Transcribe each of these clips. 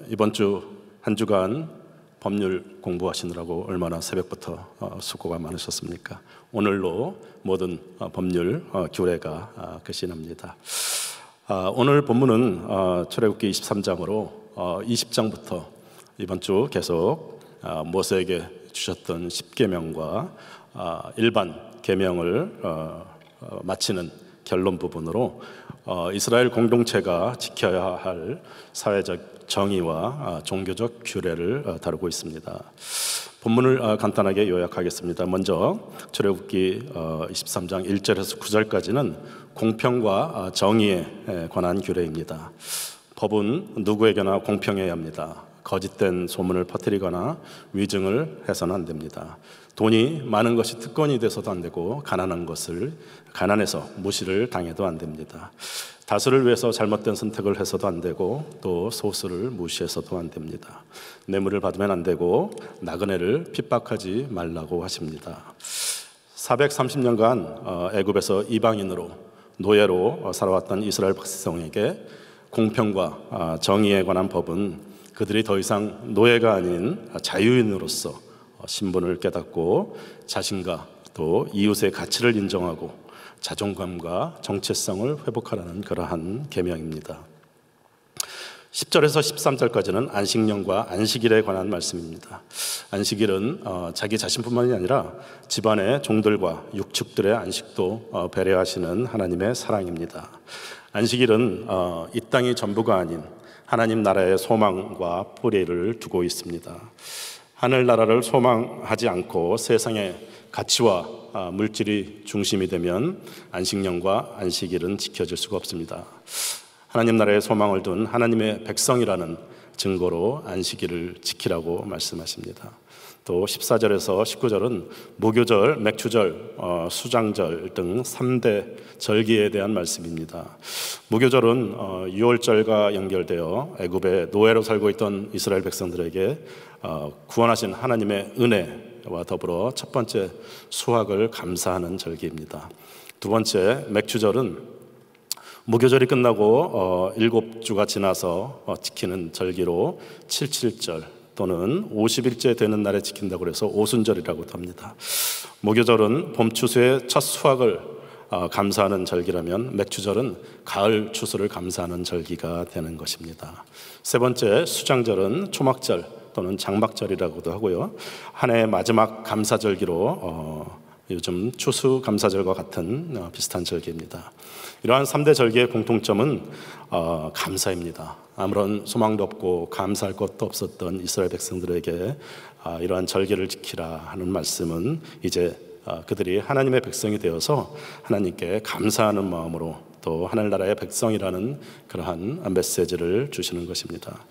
이번 주 한 주간 법률 공부하시느라고 얼마나 새벽부터 수고가 많으셨습니까? 오늘로 모든 법률 규례가 끝이 오늘 본문은 출애굽기 23장으로 20장부터 이번 주 계속 모세에게 주셨던 10계명과 일반 계명을 마치는 결론 부분으로 이스라엘 공동체가 지켜야 할 사회적 정의와 종교적 규례를 다루고 있습니다. 본문을 간단하게 요약하겠습니다. 먼저 출애굽기 23장 1절에서 9절까지는 공평과 정의에 관한 규례입니다. 법은 누구에게나 공평해야 합니다. 거짓된 소문을 퍼뜨리거나 위증을 해서는 안 됩니다. 돈이 많은 것이 특권이 돼서도 안 되고 가난해서 무시를 당해도 안 됩니다. 다수를 위해서 잘못된 선택을 해서도 안 되고 또 소수를 무시해서도 안 됩니다. 뇌물을 받으면 안 되고 나그네를 핍박하지 말라고 하십니다. 430년간 애굽에서 이방인으로 노예로 살아왔던 이스라엘 백성에게 공평과 정의에 관한 법은 그들이 더 이상 노예가 아닌 자유인으로서 신분을 깨닫고 자신과 또 이웃의 가치를 인정하고 자존감과 정체성을 회복하라는 그러한 계명입니다. 10절에서 13절까지는 안식년과 안식일에 관한 말씀입니다. 안식일은 자기 자신뿐만이 아니라 집안의 종들과 육축들의 안식도 배려하시는 하나님의 사랑입니다. 안식일은 이 땅이 전부가 아닌 하나님 나라의 소망과 뿌리를 두고 있습니다. 하늘나라를 소망하지 않고 세상의 가치와 물질이 중심이 되면 안식년과 안식일은 지켜질 수가 없습니다. 하나님 나라의 소망을 둔 하나님의 백성이라는 증거로 안식일을 지키라고 말씀하십니다. 또 14절에서 19절은 무교절, 맥추절, 수장절 등 3대 절기에 대한 말씀입니다. 무교절은 유월절과 연결되어 애굽의 노예로 살고 있던 이스라엘 백성들에게 구원하신 하나님의 은혜와 더불어 첫 번째 수확을 감사하는 절기입니다. 두 번째 맥추절은 무교절이 끝나고 7주가 지나서 지키는 절기로 77절 또는 50일째 되는 날에 지킨다고 해서 오순절이라고도 합니다. 무교절은 봄 추수의 첫 수확을 감사하는 절기라면 맥추절은 가을 추수를 감사하는 절기가 되는 것입니다. 세 번째 수장절은 초막절 또는 장막절이라고도 하고요. 한 해의 마지막 감사절기로 요즘 추수 감사절과 같은 비슷한 절기입니다. 이러한 3대 절기의 공통점은 감사입니다. 아무런 소망도 없고 감사할 것도 없었던 이스라엘 백성들에게 이러한 절기를 지키라 하는 말씀은 이제 그들이 하나님의 백성이 되어서 하나님께 감사하는 마음으로 또 하늘나라의 백성이라는 그러한 메시지를 주시는 것입니다.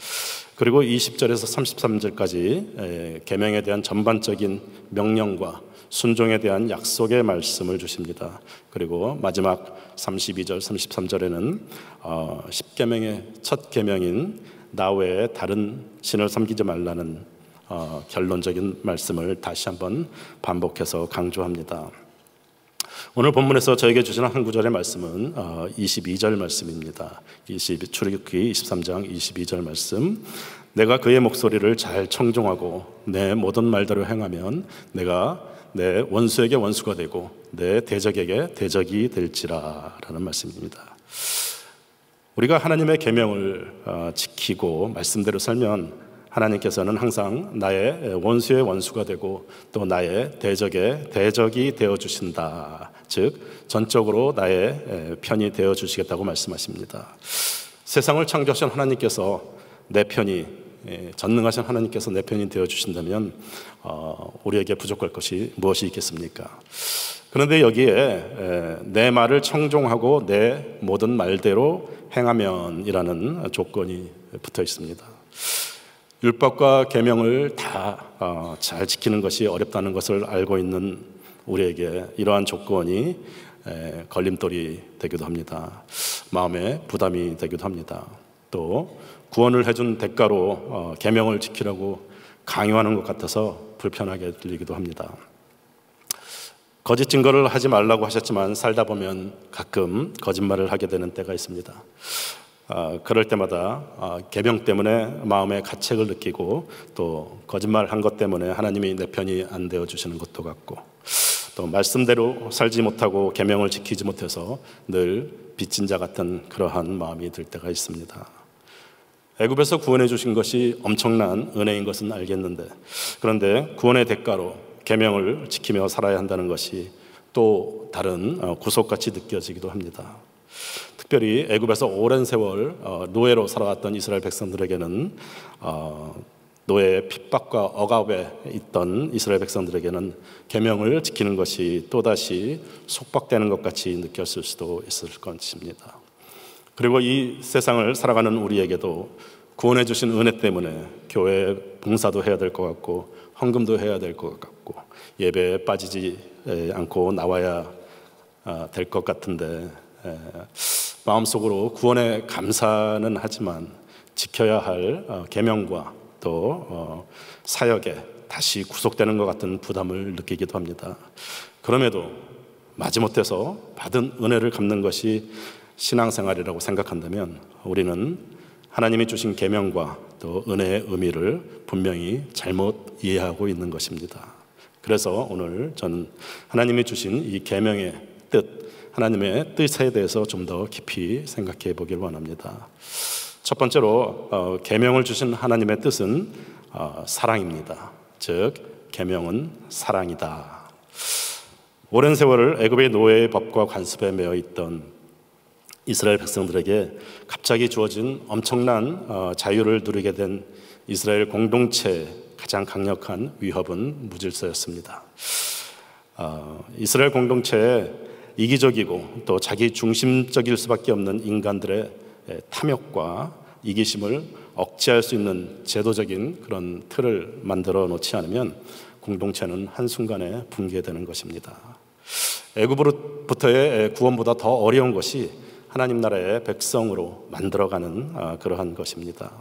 그리고 20절에서 33절까지 계명에 대한 전반적인 명령과 순종에 대한 약속의 말씀을 주십니다. 그리고 마지막 32절, 33절에는 10계명의 첫 계명인 나 외에 다른 신을 섬기지 말라는 결론적인 말씀을 다시 한번 반복해서 강조합니다. 오늘 본문에서 저에게 주시는 한 구절의 말씀은 22절 말씀입니다. 출애굽기 23장 22절 말씀. 내가 그의 목소리를 잘 청종하고 내 모든 말대로 행하면 내가 내 원수에게 원수가 되고 내 대적에게 대적이 될지라 라는 말씀입니다. 우리가 하나님의 계명을 지키고 말씀대로 살면 하나님께서는 항상 나의 원수의 원수가 되고 또 나의 대적의 대적이 되어주신다. 즉 전적으로 나의 편이 되어주시겠다고 말씀하십니다. 세상을 창조하신 하나님께서 내 편이 전능하신 하나님께서 내 편이 되어주신다면 우리에게 부족할 것이 무엇이 있겠습니까? 그런데 여기에 내 말을 청종하고 내 모든 말대로 행하면 이라는 조건이 붙어 있습니다. 율법과 계명을 다 잘 지키는 것이 어렵다는 것을 알고 있는 우리에게 이러한 조건이 걸림돌이 되기도 합니다. 마음의 부담이 되기도 합니다. 또 구원을 해준 대가로 계명을 지키라고 강요하는 것 같아서 불편하게 들리기도 합니다. 거짓 증거를 하지 말라고 하셨지만 살다 보면 가끔 거짓말을 하게 되는 때가 있습니다. 그럴 때마다 계명 때문에 마음의 가책을 느끼고 또 거짓말한 것 때문에 하나님이 내 편이 안 되어 주시는 것도 같고 또 말씀대로 살지 못하고 계명을 지키지 못해서 늘 빚진 자 같은 그러한 마음이 들 때가 있습니다. 애굽에서 구원해 주신 것이 엄청난 은혜인 것은 알겠는데 그런데 구원의 대가로 계명을 지키며 살아야 한다는 것이 또 다른 구속같이 느껴지기도 합니다. 특별히 애굽에서 오랜 세월 노예로 살아왔던 이스라엘 백성들에게는 노예의 핍박과 억압에 있던 이스라엘 백성들에게는 계명을 지키는 것이 또다시 속박되는 것 같이 느꼈을 수도 있을 것입니다. 그리고 이 세상을 살아가는 우리에게도 구원해 주신 은혜 때문에 교회 봉사도 해야 될 것 같고 헌금도 해야 될 것 같고 예배에 빠지지 않고 나와야 될 것 같은데 마음속으로 구원에 감사는 하지만 지켜야 할 계명과 또 사역에 다시 구속되는 것 같은 부담을 느끼기도 합니다. 그럼에도 마지못해서 받은 은혜를 갚는 것이 신앙생활이라고 생각한다면 우리는 하나님이 주신 계명과 또 은혜의 의미를 분명히 잘못 이해하고 있는 것입니다. 그래서 오늘 저는 하나님이 주신 이 계명의 뜻, 하나님의 뜻에 대해서 좀 더 깊이 생각해 보길 원합니다. 첫 번째로 계명을 주신 하나님의 뜻은 사랑입니다. 즉 계명은 사랑이다. 오랜 세월을 애굽의 노예의 법과 관습에 매여 있던 이스라엘 백성들에게 갑자기 주어진 엄청난 자유를 누리게 된 이스라엘 공동체의 가장 강력한 위협은 무질서였습니다. 이스라엘 공동체에 이기적이고 또 자기 중심적일 수밖에 없는 인간들의 탐욕과 이기심을 억제할 수 있는 제도적인 그런 틀을 만들어 놓지 않으면 공동체는 한순간에 붕괴되는 것입니다. 애굽으로부터의 구원보다 더 어려운 것이 하나님 나라의 백성으로 만들어가는 그러한 것입니다.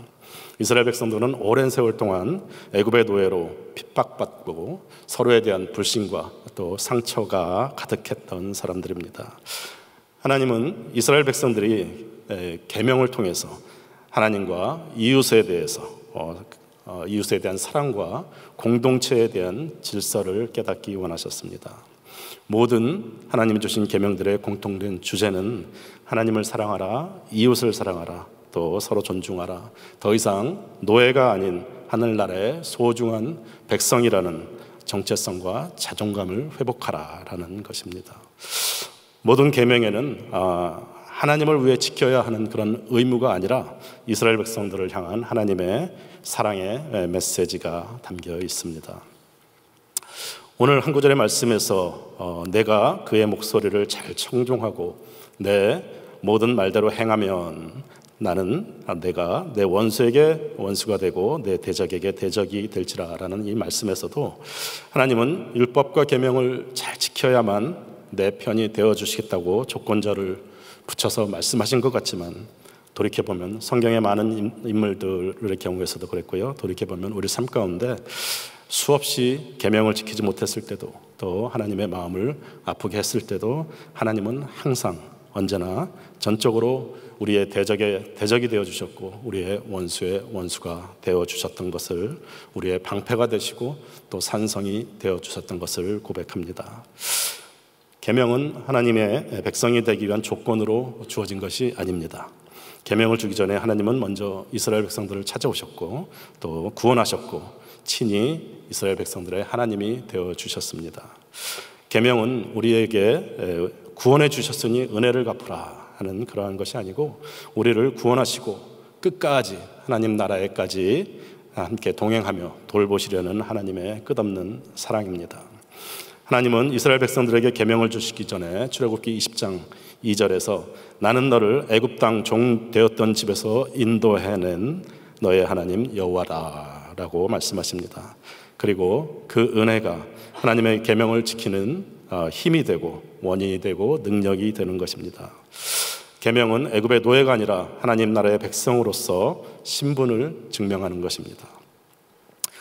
이스라엘 백성들은 오랜 세월 동안 애굽의 노예로 핍박받고 서로에 대한 불신과 또 상처가 가득했던 사람들입니다. 하나님은 이스라엘 백성들이 계명을 통해서 하나님과 이웃에 대해서 이웃에 대한 사랑과 공동체에 대한 질서를 깨닫기 원하셨습니다. 모든 하나님이 주신 계명들의 공통된 주제는 하나님을 사랑하라, 이웃을 사랑하라, 또 서로 존중하라, 더 이상 노예가 아닌 하늘나라의 소중한 백성이라는 정체성과 자존감을 회복하라라는 것입니다. 모든 계명에는 하나님을 위해 지켜야 하는 그런 의무가 아니라 이스라엘 백성들을 향한 하나님의 사랑의 메시지가 담겨 있습니다. 오늘 한 구절의 말씀에서 내가 그의 목소리를 잘 청종하고 내 모든 말대로 행하면 나는 내가 내 원수에게 원수가 되고 내 대적에게 대적이 될지라 라는 이 말씀에서도 하나님은 율법과 계명을 잘 지켜야만 내 편이 되어주시겠다고 조건절을 붙여서 말씀하신 것 같지만 돌이켜보면 성경의 많은 인물들의 경우에서도 그랬고요, 돌이켜보면 우리 삶 가운데 수없이 계명을 지키지 못했을 때도 또 하나님의 마음을 아프게 했을 때도 하나님은 항상 언제나 전적으로 우리의 대적이 되어주셨고 우리의 원수의 원수가 되어주셨던 것을, 우리의 방패가 되시고 또 산성이 되어주셨던 것을 고백합니다. 계명은 하나님의 백성이 되기 위한 조건으로 주어진 것이 아닙니다. 계명을 주기 전에 하나님은 먼저 이스라엘 백성들을 찾아오셨고 또 구원하셨고 친히 이스라엘 백성들의 하나님이 되어주셨습니다. 계명은 우리에게 구원해 주셨으니 은혜를 갚으라 하는 그러한 것이 아니고 우리를 구원하시고 끝까지 하나님 나라에까지 함께 동행하며 돌보시려는 하나님의 끝없는 사랑입니다. 하나님은 이스라엘 백성들에게 계명을 주시기 전에 출애굽기 20장 2절에서 나는 너를 애굽 땅 종 되었던 집에서 인도해낸 너의 하나님 여호와라 라고 말씀하십니다. 그리고 그 은혜가 하나님의 계명을 지키는 힘이 되고 원인이 되고 능력이 되는 것입니다. 계명은 애굽의 노예가 아니라 하나님 나라의 백성으로서 신분을 증명하는 것입니다.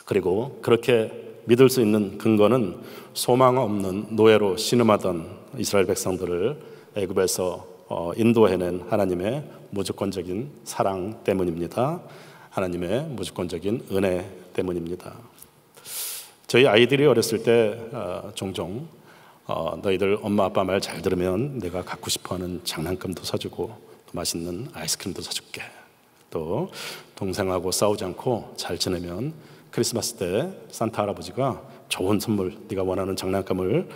그리고 그렇게 믿을 수 있는 근거는 소망 없는 노예로 신음하던 이스라엘 백성들을 애굽에서 인도해낸 하나님의 무조건적인 사랑 때문입니다. 하나님의 무조건적인 은혜 때문입니다. 저희 아이들이 어렸을 때 종종 너희들 엄마 아빠 말 잘 들으면 내가 갖고 싶어하는 장난감도 사주고 맛있는 아이스크림도 사줄게. 또 동생하고 싸우지 않고 잘 지내면 크리스마스 때 산타 할아버지가 좋은 선물, 네가 원하는 장난감을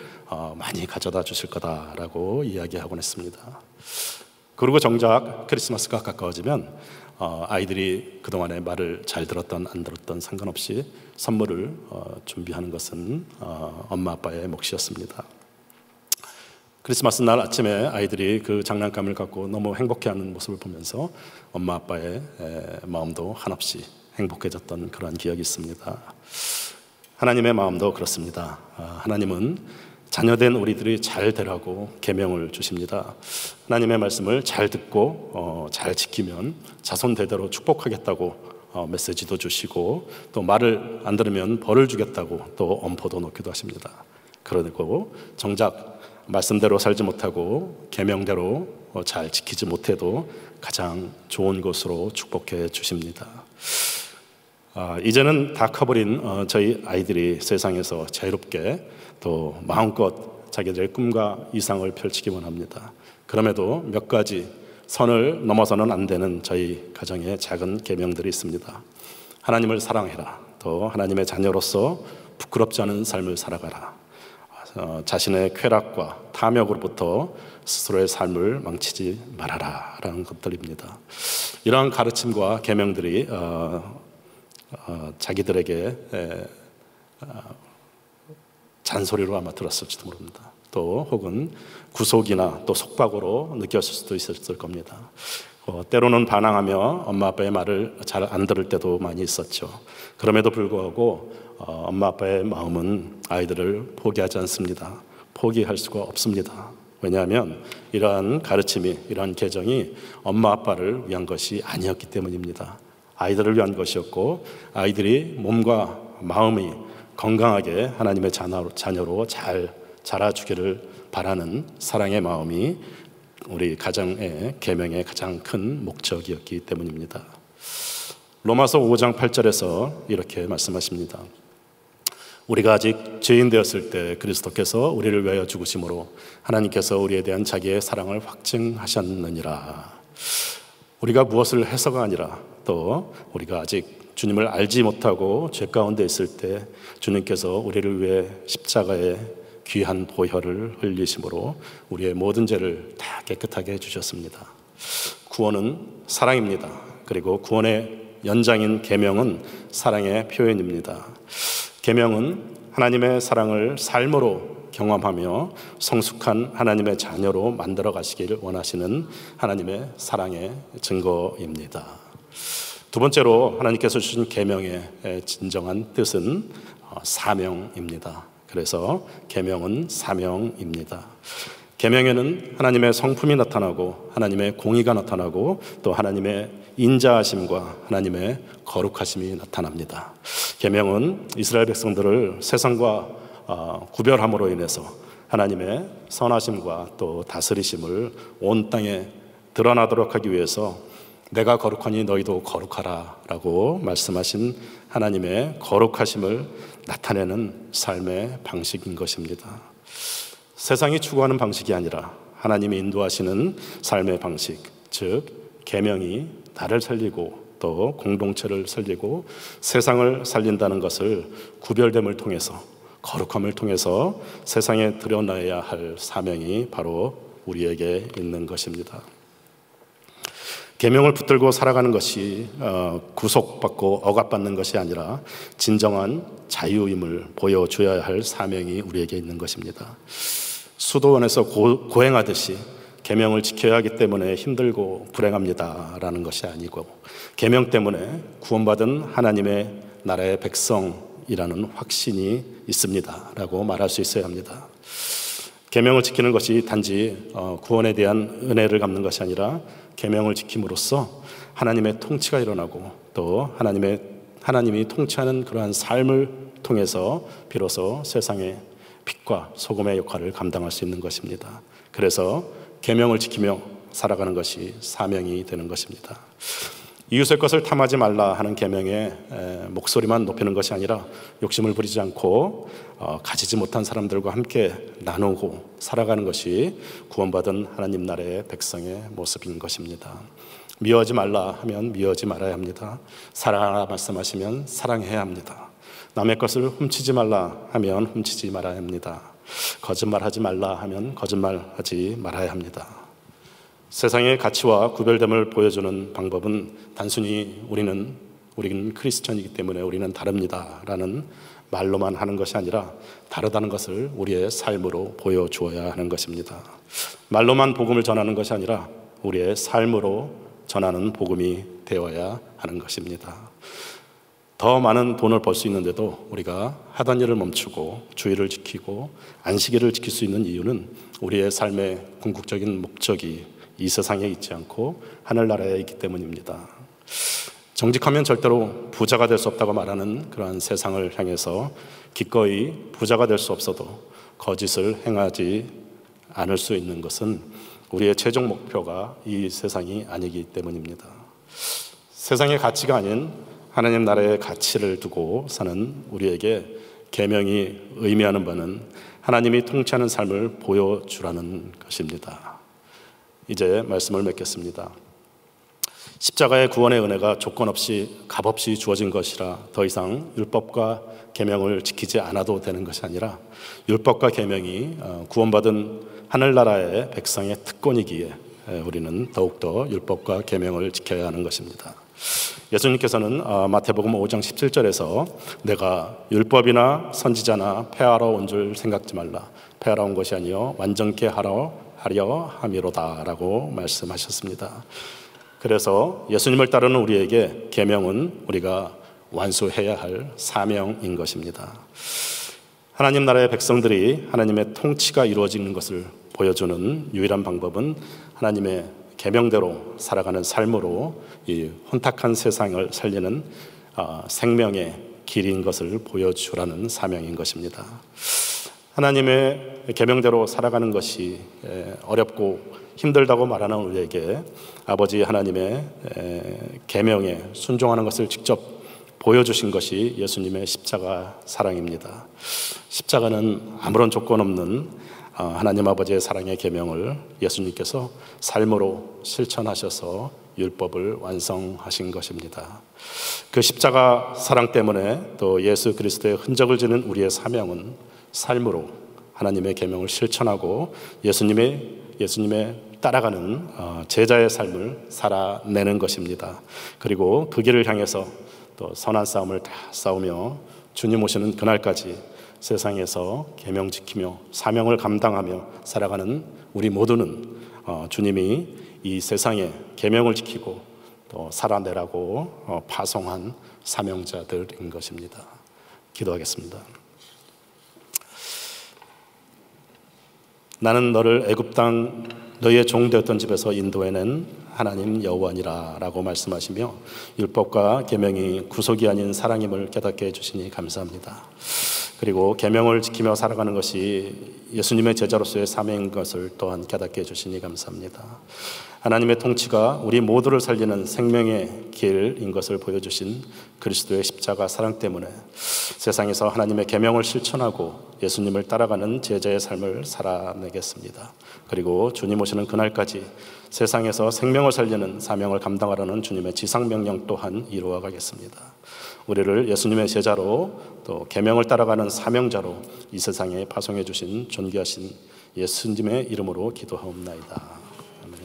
많이 가져다 주실 거다라고 이야기하곤 했습니다. 그리고 정작 크리스마스가 가까워지면 아이들이 그동안에 말을 잘 들었던 안 들었던 상관없이 선물을 준비하는 것은 엄마 아빠의 몫이었습니다. 크리스마스 날 아침에 아이들이 그 장난감을 갖고 너무 행복해하는 모습을 보면서 엄마 아빠의 마음도 한없이 행복해졌던 그런 기억이 있습니다. 하나님의 마음도 그렇습니다. 하나님은 자녀된 우리들이 잘 되라고 계명을 주십니다. 하나님의 말씀을 잘 듣고 잘 지키면 자손 대대로 축복하겠다고 메시지도 주시고, 또 말을 안 들으면 벌을 주겠다고 또 엄포도 놓기도 하십니다. 그러고 정작 말씀대로 살지 못하고 계명대로 잘 지키지 못해도 가장 좋은 곳으로 축복해 주십니다. 이제는 다 커버린 저희 아이들이 세상에서 자유롭게 또 마음껏 자기들의 꿈과 이상을 펼치기 원합니다. 그럼에도 몇 가지 선을 넘어서는 안 되는 저희 가정의 작은 계명들이 있습니다. 하나님을 사랑해라. 또 하나님의 자녀로서 부끄럽지 않은 삶을 살아가라. 자신의 쾌락과 탐욕으로부터 스스로의 삶을 망치지 말아라 라는 것들입니다. 이러한 가르침과 계명들이 자기들에게 잔소리로 아마 들었을지도 모릅니다. 또 혹은 구속이나 또 속박으로 느꼈을 수도 있었을 겁니다. 때로는 반항하며 엄마 아빠의 말을 잘 안 들을 때도 많이 있었죠. 그럼에도 불구하고 엄마 아빠의 마음은 아이들을 포기하지 않습니다. 포기할 수가 없습니다. 왜냐하면 이러한 가르침이, 이러한 개정이 엄마 아빠를 위한 것이 아니었기 때문입니다. 아이들을 위한 것이었고, 아이들이 몸과 마음이 건강하게 하나님의 자녀로 잘 자라주기를 바라는 사랑의 마음이 우리 가정의 계명의 가장 큰 목적이었기 때문입니다. 로마서 5장 8절에서 이렇게 말씀하십니다. 우리가 아직 죄인 되었을 때 그리스도께서 우리를 위하여 죽으심으로 하나님께서 우리에 대한 자기의 사랑을 확증하셨느니라. 우리가 무엇을 해서가 아니라 또 우리가 아직 주님을 알지 못하고 죄 가운데 있을 때 주님께서 우리를 위해 십자가에 귀한 보혈을 흘리심으로 우리의 모든 죄를 다 깨끗하게 해주셨습니다. 구원은 사랑입니다. 그리고 구원의 연장인 계명은 사랑의 표현입니다. 계명은 하나님의 사랑을 삶으로 경험하며 성숙한 하나님의 자녀로 만들어 가시기를 원하시는 하나님의 사랑의 증거입니다. 두 번째로 하나님께서 주신 계명의 진정한 뜻은 사명입니다. 그래서 계명은 사명입니다. 계명에는 하나님의 성품이 나타나고 하나님의 공의가 나타나고 또 하나님의 인자하심과 하나님의 거룩하심이 나타납니다. 계명은 이스라엘 백성들을 세상과 구별함으로 인해서 하나님의 선하심과 또 다스리심을 온 땅에 드러나도록 하기 위해서 내가 거룩하니 너희도 거룩하라 라고 말씀하신 하나님의 거룩하심을 나타내는 삶의 방식인 것입니다. 세상이 추구하는 방식이 아니라 하나님이 인도하시는 삶의 방식, 즉 계명이 나를 살리고 또 공동체를 살리고 세상을 살린다는 것을 구별됨을 통해서, 거룩함을 통해서 세상에 드러나야 할 사명이 바로 우리에게 있는 것입니다. 계명을 붙들고 살아가는 것이 구속받고 억압받는 것이 아니라 진정한 자유임을 보여줘야 할 사명이 우리에게 있는 것입니다. 수도원에서 고행하듯이 계명을 지켜야 하기 때문에 힘들고 불행합니다라는 것이 아니고, 계명 때문에 구원받은 하나님의 나라의 백성이라는 확신이 있습니다라고 말할 수 있어야 합니다. 계명을 지키는 것이 단지 구원에 대한 은혜를 갚는 것이 아니라 계명을 지킴으로써 하나님의 통치가 일어나고 또 하나님이 통치하는 그러한 삶을 통해서 비로소 세상의 빛과 소금의 역할을 감당할 수 있는 것입니다. 그래서 계명을 지키며 살아가는 것이 사명이 되는 것입니다. 이웃의 것을 탐하지 말라 하는 계명에 목소리만 높이는 것이 아니라 욕심을 부리지 않고 가지지 못한 사람들과 함께 나누고 살아가는 것이 구원받은 하나님 나라의 백성의 모습인 것입니다. 미워하지 말라 하면 미워하지 말아야 합니다. 사랑하라 말씀하시면 사랑해야 합니다. 남의 것을 훔치지 말라 하면 훔치지 말아야 합니다. 거짓말하지 말라 하면 거짓말하지 말아야 합니다. 세상의 가치와 구별됨을 보여주는 방법은 단순히 우리는 크리스천이기 때문에 우리는 다릅니다 라는 말로만 하는 것이 아니라 다르다는 것을 우리의 삶으로 보여주어야 하는 것입니다. 말로만 복음을 전하는 것이 아니라 우리의 삶으로 전하는 복음이 되어야 하는 것입니다. 더 많은 돈을 벌 수 있는데도 우리가 하던 일을 멈추고 주의를 지키고 안식일을 지킬 수 있는 이유는 우리의 삶의 궁극적인 목적이 이 세상에 있지 않고 하늘나라에 있기 때문입니다. 정직하면 절대로 부자가 될 수 없다고 말하는 그러한 세상을 향해서 기꺼이 부자가 될 수 없어도 거짓을 행하지 않을 수 있는 것은 우리의 최종 목표가 이 세상이 아니기 때문입니다. 세상의 가치가 아닌 하나님 나라의 가치를 두고 사는 우리에게 계명이 의미하는 바는 하나님이 통치하는 삶을 보여주라는 것입니다. 이제 말씀을 맺겠습니다. 십자가의 구원의 은혜가 조건 없이 값없이 주어진 것이라 더 이상 율법과 계명을 지키지 않아도 되는 것이 아니라 율법과 계명이 구원받은 하늘나라의 백성의 특권이기에 우리는 더욱더 율법과 계명을 지켜야 하는 것입니다. 예수님께서는 마태복음 5장 17절에서 내가 율법이나 선지자나 폐하러 온 줄 생각지 말라. 폐하러 온 것이 아니요 완전케 하려 함이로다 라고 말씀하셨습니다. 그래서 예수님을 따르는 우리에게 계명은 우리가 완수해야 할 사명인 것입니다. 하나님 나라의 백성들이 하나님의 통치가 이루어지는 것을 보여주는 유일한 방법은 하나님의 계명대로 살아가는 삶으로 이 혼탁한 세상을 살리는 생명의 길인 것을 보여주라는 사명인 것입니다. 하나님의 계명대로 살아가는 것이 어렵고 힘들다고 말하는 우리에게 아버지 하나님의 계명에 순종하는 것을 직접 보여주신 것이 예수님의 십자가 사랑입니다. 십자가는 아무런 조건 없는 하나님 아버지의 사랑의 계명을 예수님께서 삶으로 실천하셔서 율법을 완성하신 것입니다. 그 십자가 사랑 때문에 또 예수 그리스도의 흔적을 지는 우리의 사명은 삶으로 하나님의 계명을 실천하고 예수님의 따라가는 제자의 삶을 살아내는 것입니다. 그리고 그 길을 향해서 또 선한 싸움을 다 싸우며 주님 오시는 그날까지 세상에서 계명 지키며 사명을 감당하며 살아가는 우리 모두는 주님이 이 세상에 계명을 지키고 또 살아내라고 파송한 사명자들인 것입니다. 기도하겠습니다. 나는 너를 애굽 땅 너희의 종 되었던 집에서 인도해낸 하나님 여호와니라 라고 말씀하시며 율법과 계명이 구속이 아닌 사랑임을 깨닫게 해주시니 감사합니다. 그리고 계명을 지키며 살아가는 것이 예수님의 제자로서의 사명인 것을 또한 깨닫게 해주시니 감사합니다. 하나님의 통치가 우리 모두를 살리는 생명의 길인 것을 보여주신 그리스도의 십자가 사랑 때문에 세상에서 하나님의 계명을 실천하고 예수님을 따라가는 제자의 삶을 살아내겠습니다. 그리고 주님 오시는 그날까지 세상에서 생명을 살리는 사명을 감당하라는 주님의 지상명령 또한 이루어 가겠습니다. 우리를 예수님의 제자로 또 계명을 따라가는 사명자로 이 세상에 파송해 주신 존귀하신 예수님의 이름으로 기도하옵나이다. 아멘.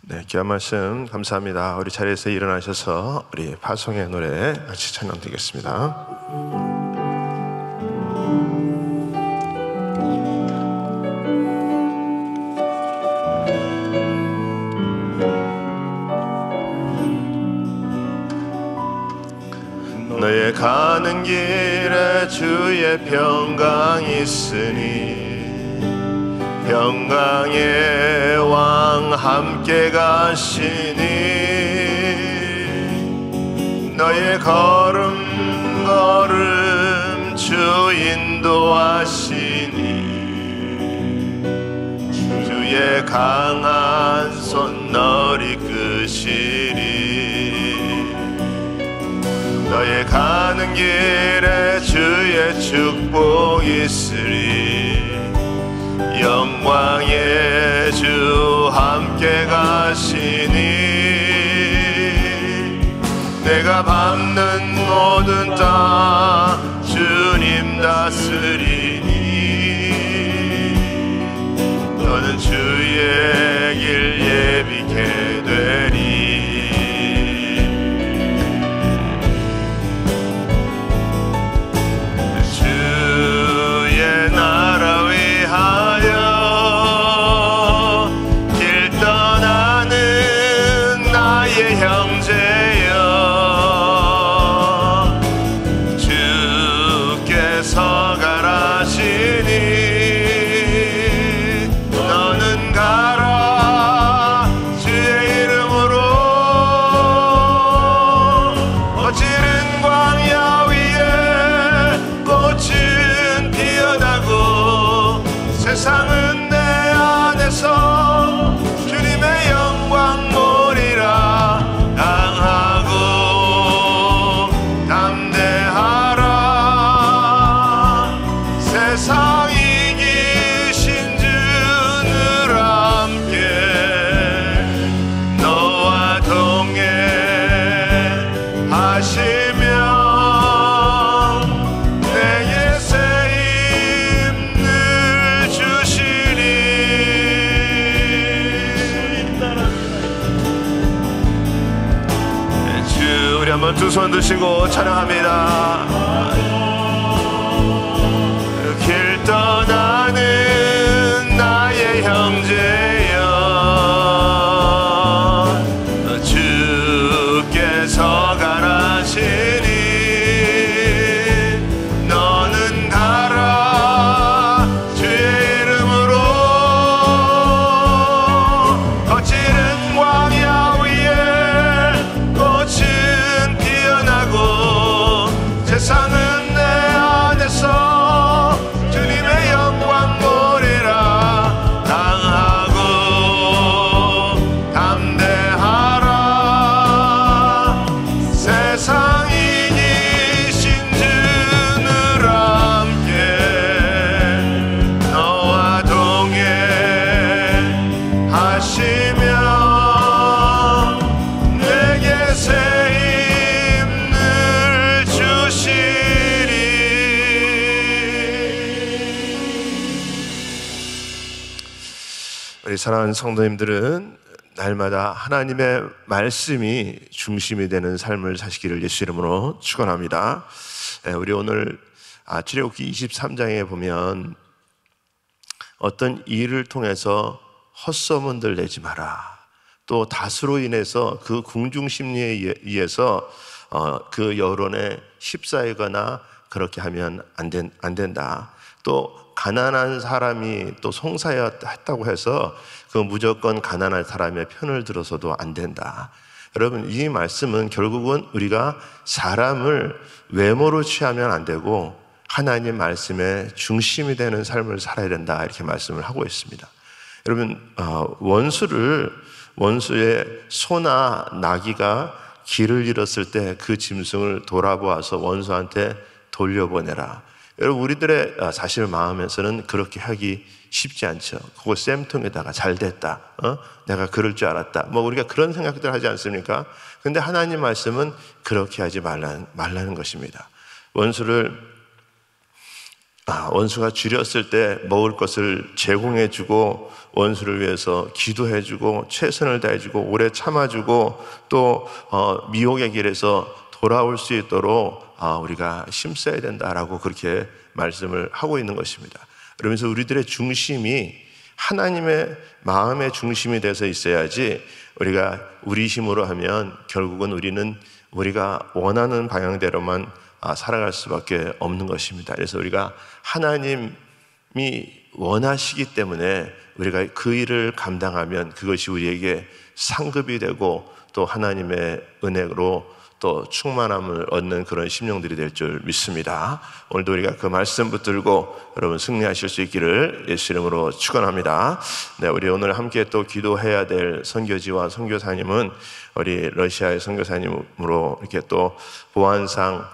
네, 귀한 말씀 감사합니다. 우리 자리에서 일어나셔서 우리 파송의 노래 같이 찬양 드리겠습니다. 너의 가는 길에 주의 평강이 있으니 평강의 왕 함께 가시니 너의 걸음 주 인도하시니 주의 너의 강한 손 널 이끄시리. 너의 가는 길에 주의 축복이 있으리. 영광의 주 함께 가시니 내가 밟는 모든 땅 주님 다스리니 너는 주의 길 예비케 되리. 주의 나라 위하여 길 떠나는 나의 형제여 주께서 가라시니 너는 가라 주의 이름으로. 거칠은 광야 위에 꽃은 피어나고 세상은 내 안에서 주님의 영광 보리라. 강하고 담대하라. 세상 이기신 주늘 함께 너와 동행하시며 내게 새 힘을 주시리. 주 우리 한번 두 손 드시고 찬양합니다. 길 떠나는 나의 형제여 주께서 가라시니 너는 가라 주의 이름으로. 거칠은 광야 위에 꽃은 피어나고 세상은 내 안에서 주님의 영광 보리라. 강하고 담대하라. 세상 이기신 주늘 함께 너와 동행하시며 내게 새 힘을 주시리. 우리 사랑하는 성도님들은 날마다 하나님의 말씀이 중심이 되는 삶을 사시기를 예수 이름으로 축원합니다. 우리 오늘 출애굽기 23장에 보면 어떤 일을 통해서 헛소문들 내지 마라. 또 다수로 인해서 그 궁중심리에 의해서 그 여론에 휩싸이거나 그렇게 하면 안 된다. 또 가난한 사람이 또 송사했다고 해서 그 무조건 가난한 사람의 편을 들어서도 안 된다. 여러분, 이 말씀은 결국은 우리가 사람을 외모로 취하면 안 되고 하나님 말씀의 중심이 되는 삶을 살아야 된다, 이렇게 말씀을 하고 있습니다. 여러분, 원수의 소나 나귀가 길을 잃었을 때 그 짐승을 돌아보아서 원수한테 돌려보내라. 여러분, 우리들의 사실 마음에서는 그렇게 하기 쉽지 않죠. 그거 쌤통에다가 잘 됐다. 내가 그럴 줄 알았다. 우리가 그런 생각들 하지 않습니까? 근데 하나님 말씀은 그렇게 하지 말라는 것입니다. 원수가 줄였을 때 먹을 것을 제공해주고 원수를 위해서 기도해주고 최선을 다해주고 오래 참아주고 또 미혹의 길에서 돌아올 수 있도록 우리가 힘써야 된다라고 그렇게 말씀을 하고 있는 것입니다. 그러면서 우리들의 중심이 하나님의 마음의 중심이 돼서 있어야지 우리가 우리 힘으로 하면 결국은 우리는 우리가 원하는 방향대로만 살아갈 수밖에 없는 것입니다. 그래서 우리가 하나님이 원하시기 때문에 우리가 그 일을 감당하면 그것이 우리에게 상급이 되고 또 하나님의 은혜로 또 충만함을 얻는 그런 심령들이 될 줄 믿습니다. 오늘도 우리가 그 말씀 붙들고 여러분 승리하실 수 있기를 예수 이름으로 축원합니다. 네, 우리 오늘 함께 또 기도해야 될 선교지와 선교사님은 우리 러시아의 선교사님으로 이렇게 또 보안상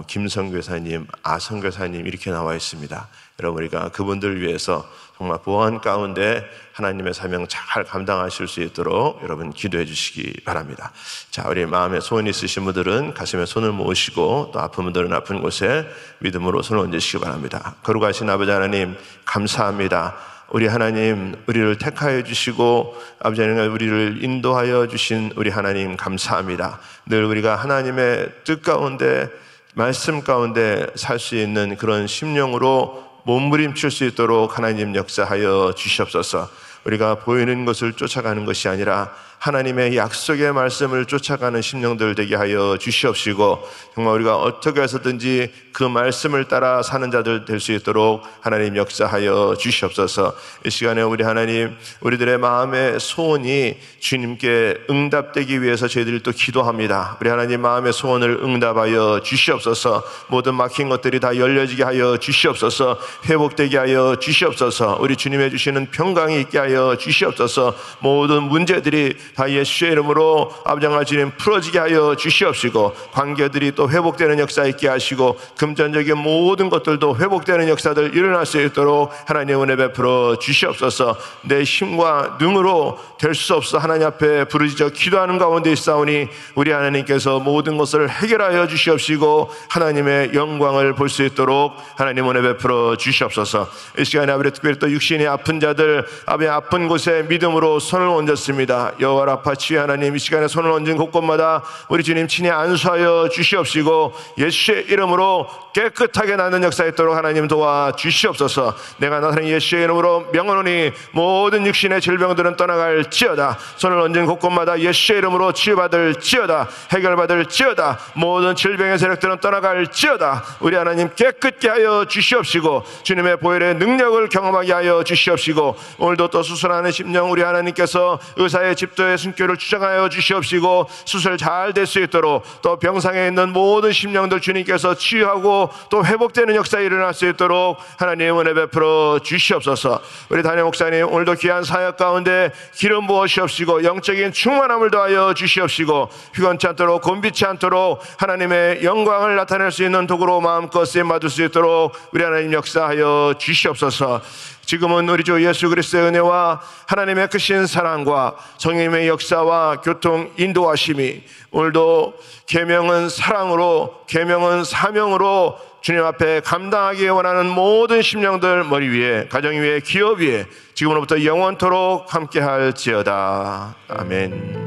김 선교사님, 아 선교사님 이렇게 나와 있습니다. 여러분 우리가 그분들 위해서 정말 보안 가운데 하나님의 사명 잘 감당하실 수 있도록 여러분 기도해 주시기 바랍니다. 자, 우리 마음에 소원이 있으신 분들은 가슴에 손을 모으시고 또 아픈 분들은 아픈 곳에 믿음으로 손을 얹으시기 바랍니다. 거룩하신 아버지 하나님 감사합니다. 우리 하나님, 우리를 택하여 주시고 아버지 하나님 우리를 인도하여 주신 우리 하나님 감사합니다. 늘 우리가 하나님의 뜻 가운데 말씀 가운데 살 수 있는 그런 심령으로 몸부림칠 수 있도록 하나님 역사하여 주시옵소서. 우리가 보이는 것을 쫓아가는 것이 아니라 하나님의 약속의 말씀을 쫓아가는 심령들 되게 하여 주시옵시고 정말 우리가 어떻게 해서든지 그 말씀을 따라 사는 자들 될 수 있도록 하나님 역사하여 주시옵소서. 이 시간에 우리 하나님 우리들의 마음의 소원이 주님께 응답되기 위해서 저희들이 또 기도합니다. 우리 하나님 마음의 소원을 응답하여 주시옵소서. 모든 막힌 것들이 다 열려지게 하여 주시옵소서. 회복되게 하여 주시옵소서. 우리 주님의 주시는 평강이 있게 하여 주시옵소서. 모든 문제들이 다 예수의 이름으로 아버지 주님 풀어지게 하여 주시옵시고 관계들이 또 회복되는 역사 있게 하시고 금전적인 모든 것들도 회복되는 역사들 일어날 수 있도록 하나님 은혜 베풀어 주시옵소서. 내 힘과 능으로 될 수 없어 하나님 앞에 부르짖어 기도하는 가운데 있사오니 우리 하나님께서 모든 것을 해결하여 주시옵시고 하나님의 영광을 볼 수 있도록 하나님 은혜 베풀어 주시옵소서. 이 시간에 아버지 특별히 또 육신이 아픈 자들 아버지 아픈 곳에 믿음으로 손을 얹었습니다. 여호와 라파치 하나님 이 시간에 손을 얹은 곳곳마다 우리 주님 친히 안수하여 주시옵시고 예수의 이름으로 깨끗하게 낫는 역사 있도록 하나님 도와 주시옵소서. 내가 나타낸 예수의 이름으로 명하노니 모든 육신의 질병들은 떠나갈지어다. 손을 얹은 곳곳마다 예수의 이름으로 치유받을지어다. 해결받을지어다. 모든 질병의 세력들은 떠나갈지어다. 우리 하나님 깨끗게 하여 주시옵시고 주님의 보혈의 능력을 경험하게 하여 주시옵시고 오늘도 또 수술하는 심령 우리 하나님께서 의사의 집도의 순교를 주장하여 주시옵시고 수술 잘 될 수 있도록 또 병상에 있는 모든 심령들 주님께서 치유하고 또 회복되는 역사 일어날 수 있도록 하나님 은혜 베풀어 주시옵소서. 우리 담임 목사님 오늘도 귀한 사역 가운데 기름 부으시옵시고 영적인 충만함을 더하여 주시옵시고 피곤치 않도록 곤비치 않도록 하나님의 영광을 나타낼 수 있는 도구로 마음껏 쓰임 받을 수 있도록 우리 하나님 역사하여 주시옵소서. 지금은 우리 주 예수 그리스도의 은혜와 하나님의 크신 사랑과 성령님의 역사와 교통 인도하심이 오늘도 계명은 사랑으로 계명은 사명으로 주님 앞에 감당하기 원하는 모든 심령들 머리 위에 가정 위에 기업 위에 지금으로부터 영원토록 함께 할지어다. 아멘.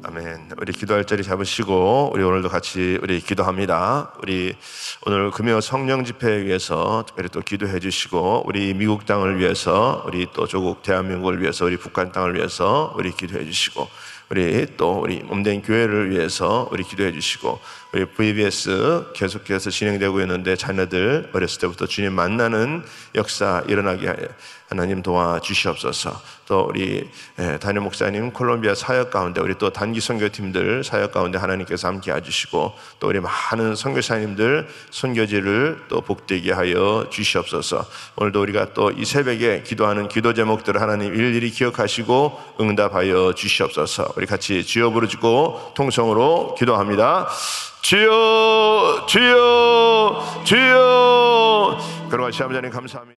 아멘. 우리 기도할 자리 잡으시고 우리 오늘도 같이 우리 기도합니다. 우리 오늘 금요 성령 집회에 위해서 특별히 또 기도해 주시고 우리 미국 땅을 위해서 우리 또 조국 대한민국을 위해서 우리 북한 땅을 위해서 우리 기도해 주시고 우리 또 우리 몸된 교회를 위해서 우리 기도해 주시고 우리 VBS 계속해서 진행되고 있는데 자녀들 어렸을 때부터 주님 만나는 역사 일어나게 하나님 도와주시옵소서. 또 우리 담임 목사님 콜롬비아 사역 가운데 우리 또 단기 선교팀들 사역 가운데 하나님께서 함께 해주시고 또 우리 많은 선교사님들 선교지를 또 복되게 하여 주시옵소서. 오늘도 우리가 또 이 새벽에 기도하는 기도 제목들을 하나님 일일이 기억하시고 응답하여 주시옵소서. 우리 같이 주여 부르짖고 통성으로 기도합니다. 주여 주여 주여. 거룩하신 아버지 하나님 감사합니다.